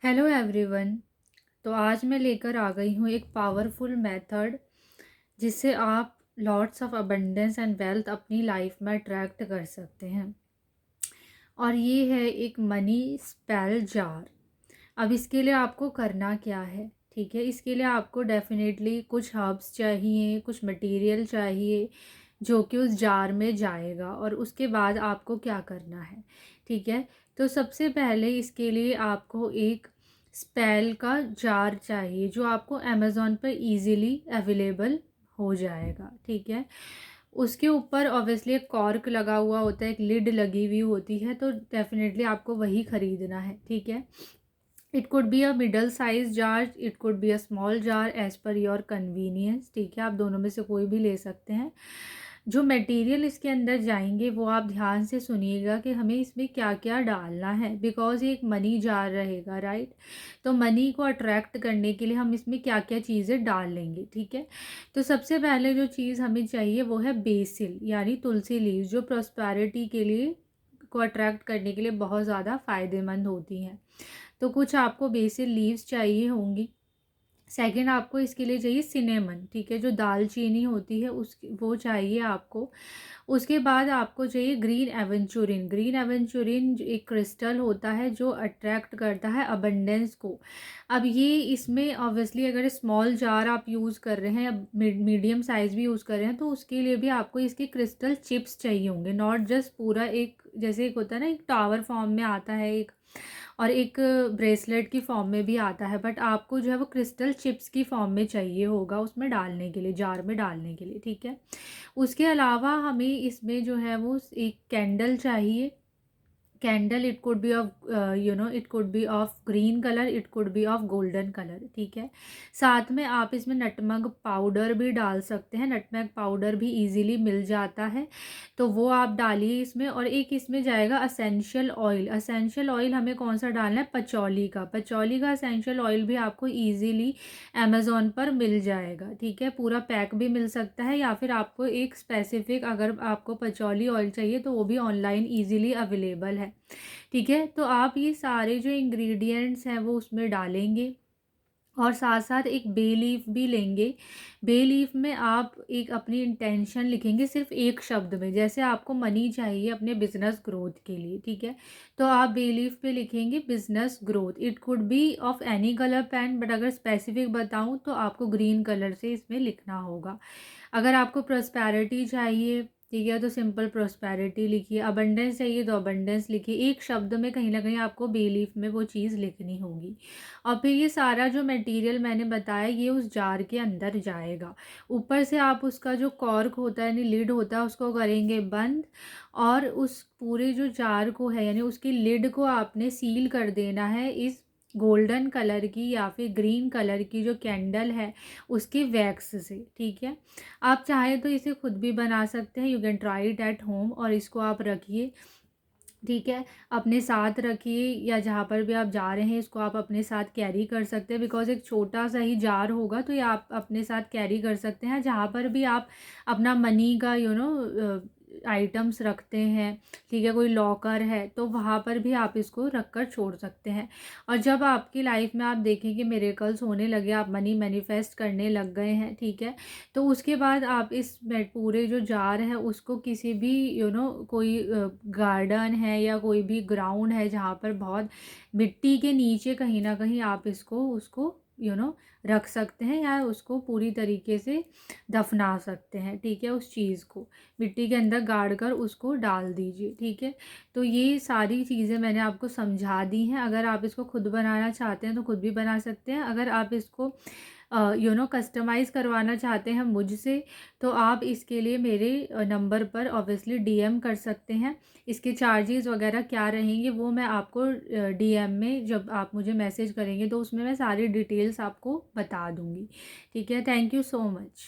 Hello everyone. तो आज मैं लेकर आ गई हूँ एक पावरफुल मेथड जिससे आप lots of abundance and wealth अपनी लाइफ में अट्रैक्ट कर सकते हैं। और ये है एक मनी स्पेल जार। अब इसके लिए आपको करना क्या है, ठीक है। इसके लिए आपको डेफिनेटली कुछ हर्ब्स चाहिए, कुछ मटेरियल चाहिए जो कि उस जार में जाएगा। और उसके बाद आपको क्या करना है, ठीक है। तो सबसे पहले इसके लिए आपको एक स्पेल का जार चाहिए जो आपको अमेज़ॉन पर इजीली अवेलेबल हो जाएगा, ठीक है। उसके ऊपर ऑब्वियसली एक कॉर्क लगा हुआ होता है, एक लिड लगी हुई होती है, तो डेफिनेटली आपको वही ख़रीदना है, ठीक है। It could be a middle size jar, it could be a small jar, as per your convenience, ठीक है। आप दोनों में से कोई भी ले सकते हैं। जो मटेरियल इसके अंदर जाएंगे वो आप ध्यान से सुनिएगा कि हमें इसमें क्या क्या डालना है, बिकॉज ये एक मनी जार रहेगा, राइट। तो मनी को अट्रैक्ट करने के लिए हम इसमें क्या क्या चीज़ें डाल लेंगे, ठीक है। तो सबसे पहले जो चीज़ हमें चाहिए वो है बेसिल यानी तुलसी लीव, जो प्रॉस्पेरिटी के लिए को अट्रैक्ट करने के लिए बहुत ज़्यादा फ़ायदेमंद होती हैं। तो कुछ आपको बेसिल लीव्स चाहिए होंगी। सेकंड आपको इसके लिए चाहिए सिनेमन, ठीक है, जो दालचीनी होती है उस वो चाहिए आपको। उसके बाद आपको चाहिए ग्रीन एवेंचुरिन। ग्रीन एवेंचुरिन एक क्रिस्टल होता है जो अट्रैक्ट करता है अबंडेंस को। अब ये इसमें ऑब्वियसली अगर स्मॉल जार आप यूज़ कर रहे हैं या मीडियम साइज़ भी यूज़ कर रहे हैं तो उसके लिए भी आपको इसके क्रिस्टल चिप्स चाहिए होंगे, नॉट जस्ट पूरा एक, जैसे एक होता है ना एक टावर फॉर्म में आता है एक, और एक ब्रेसलेट की फॉर्म में भी आता है, बट आपको जो है वो क्रिस्टल चिप्स की फॉर्म में चाहिए होगा उसमें डालने के लिए, जार में डालने के लिए, ठीक है। उसके अलावा हमें इसमें जो है वो एक कैंडल चाहिए। Candle it could be of it could be of green colour, it could be of golden colour, ठीक है। साथ में आप इसमें नटमग पाउडर भी डाल सकते हैं, नटमग पाउडर भी इजीली मिल जाता है, तो वो आप डालिए इसमें। और एक इसमें जाएगा असेंशियल ऑयल। असेंशियल ऑयल हमें कौन सा डालना है, पचौली का। पचौली का असेंशियल ऑयल भी आपको ईजीली अमेज़ॉन पर मिल जाएगा, ठीक है। पूरा पैक भी मिल सकता है, या फिर आपको एक स्पेसिफिक अगर आपको पचौली ऑयल चाहिए तो वो भी ऑनलाइन ईजिली अवेलेबल है, ठीक है। तो आप ये सारे जो इंग्रेडिएंट्स हैं वो उसमें डालेंगे और साथ साथ एक बे लीफ भी लेंगे। बे लीफ में आप एक अपनी इंटेंशन लिखेंगे सिर्फ एक शब्द में, जैसे आपको मनी चाहिए अपने बिजनेस ग्रोथ के लिए, ठीक है। तो आप बे लीफ पे लिखेंगे business growth. It could be of any colour pen, but अगर स्पेसिफिक बताऊं तो आपको ग्रीन कलर से इसमें लिखना होगा। अगर आपको प्रॉस्पेरिटी चाहिए, ठीक है, तो सिंपल प्रॉस्पेरिटी लिखिए। अबंडेंस चाहिए तो अबंडेंस लिखिए। एक शब्द में कहीं ना कहीं आपको बे लीफ में वो चीज़ लिखनी होगी। और फिर ये सारा जो मटेरियल मैंने बताया ये उस जार के अंदर जाएगा। ऊपर से आप उसका जो कॉर्क होता है यानी लिड होता है उसको करेंगे बंद, और उस पूरे जो जार को है यानी उसकी लिड को आपने सील कर देना है इस गोल्डन कलर की या फिर ग्रीन कलर की जो कैंडल है उसके वैक्स से, ठीक है। आप चाहें तो इसे खुद भी बना सकते हैं, you can try it at home. और इसको आप रखिए, ठीक है, अपने साथ रखिए, या जहाँ पर भी आप जा रहे हैं इसको आप अपने साथ कैरी कर सकते हैं, बिकॉज एक छोटा सा ही जार होगा तो ये आप अपने साथ कैरी कर सकते हैं। जहाँ पर भी आप अपना मनी का आइटम्स रखते हैं, ठीक है, कोई लॉकर है तो वहाँ पर भी आप इसको रख कर छोड़ सकते हैं। और जब आपकी लाइफ में आप देखें कि मिरेकल्स होने लगे, आप मनी मैनिफेस्ट करने लग गए हैं, ठीक है, तो उसके बाद आप इस पूरे जो जार है उसको किसी भी कोई गार्डन है या कोई भी ग्राउंड है जहाँ पर बहुत मिट्टी के नीचे कहीं ना कहीं आप इसको उसको रख सकते हैं, या उसको पूरी तरीके से दफना सकते हैं, ठीक है। उस चीज़ को मिट्टी के अंदर गाड़ कर उसको डाल दीजिए, ठीक है। तो ये सारी चीज़ें मैंने आपको समझा दी हैं। अगर आप इसको खुद बनाना चाहते हैं तो खुद भी बना सकते हैं। अगर आप इसको कस्टमाइज़ करवाना चाहते हैं मुझसे तो आप इसके लिए मेरे नंबर पर ऑब्वियसली डीएम कर सकते हैं। इसके चार्जेस वगैरह क्या रहेंगे वो मैं आपको डीएम में जब आप मुझे मैसेज करेंगे तो उसमें मैं सारी डिटेल्स आपको बता दूंगी, ठीक है। Thank you so much.